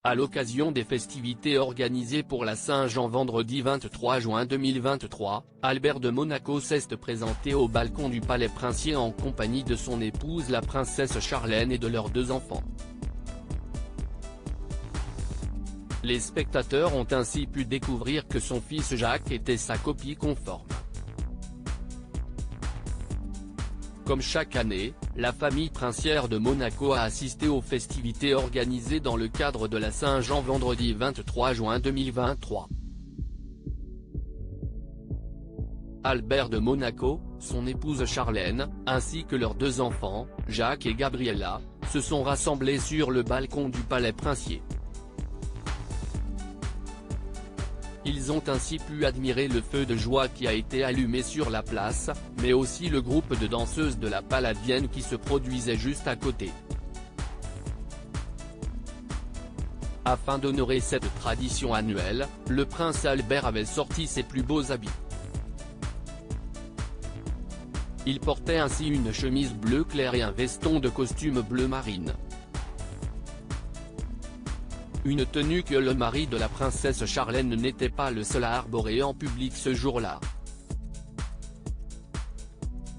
À l'occasion des festivités organisées pour la Saint-Jean vendredi 23 juin 2023, Albert de Monaco s'est présenté au balcon du Palais Princier en compagnie de son épouse la princesse Charlène et de leurs 2 enfants. Les spectateurs ont ainsi pu découvrir que son fils Jacques était sa copie conforme. Comme chaque année, la famille princière de Monaco a assisté aux festivités organisées dans le cadre de la Saint-Jean vendredi 23 juin 2023. Albert de Monaco, son épouse Charlène, ainsi que leurs 2 enfants, Jacques et Gabriella, se sont rassemblés sur le balcon du Palais Princier. Ils ont ainsi pu admirer le feu de joie qui a été allumé sur la place, mais aussi le groupe de danseuses de la Palladienne qui se produisait juste à côté. Afin d'honorer cette tradition annuelle, le prince Albert avait sorti ses plus beaux habits. Il portait ainsi une chemise bleu clair et un veston de costume bleu marine. Une tenue que le mari de la princesse Charlène n'était pas le seul à arborer en public ce jour-là.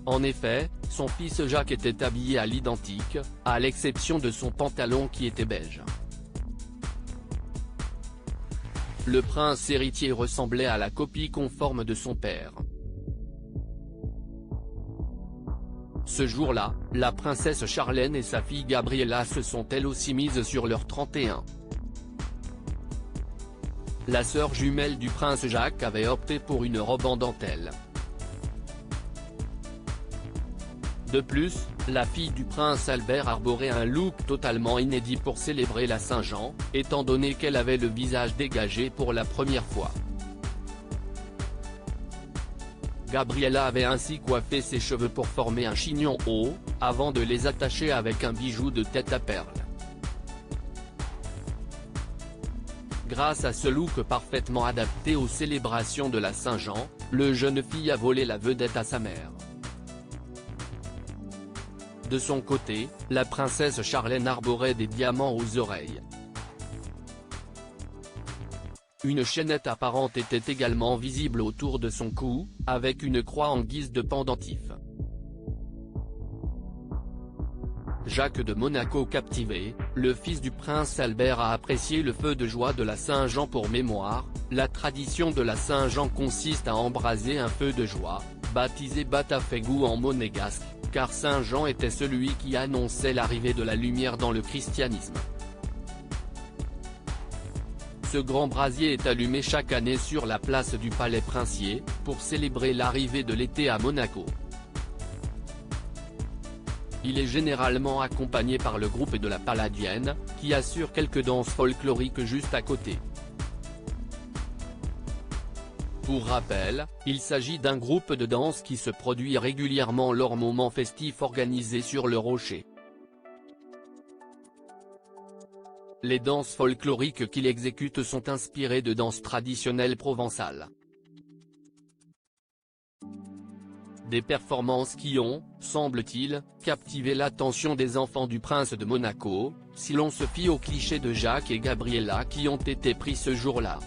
En effet, son fils Jacques était habillé à l'identique, à l'exception de son pantalon qui était beige. Le prince héritier ressemblait à la copie conforme de son père. Ce jour-là, la princesse Charlène et sa fille Gabriella se sont elles aussi mises sur leur 31. La sœur jumelle du prince Jacques avait opté pour une robe en dentelle. De plus, la fille du prince Albert arborait un look totalement inédit pour célébrer la Saint-Jean, étant donné qu'elle avait le visage dégagé pour la première fois. Gabriella avait ainsi coiffé ses cheveux pour former un chignon haut, avant de les attacher avec un bijou de tête à perles. Grâce à ce look parfaitement adapté aux célébrations de la Saint-Jean, le jeune fille a volé la vedette à sa mère. De son côté, la princesse Charlène arborait des diamants aux oreilles. Une chaînette apparente était également visible autour de son cou, avec une croix en guise de pendentif. Jacques de Monaco captivé, le fils du prince Albert a apprécié le feu de joie de la Saint-Jean pour mémoire. La tradition de la Saint-Jean consiste à embraser un feu de joie, baptisé Batafégou en monégasque, car Saint Jean était celui qui annonçait l'arrivée de la lumière dans le christianisme. Ce grand brasier est allumé chaque année sur la place du Palais Princier, pour célébrer l'arrivée de l'été à Monaco. Il est généralement accompagné par le groupe de la Palladienne, qui assure quelques danses folkloriques juste à côté. Pour rappel, il s'agit d'un groupe de danse qui se produit régulièrement lors moments festifs organisés sur le rocher. Les danses folkloriques qu'il exécute sont inspirées de danses traditionnelles provençales. Des performances qui ont, semble-t-il, captivé l'attention des enfants du prince de Monaco, si l'on se fie aux clichés de Jacques et Gabriella qui ont été pris ce jour-là.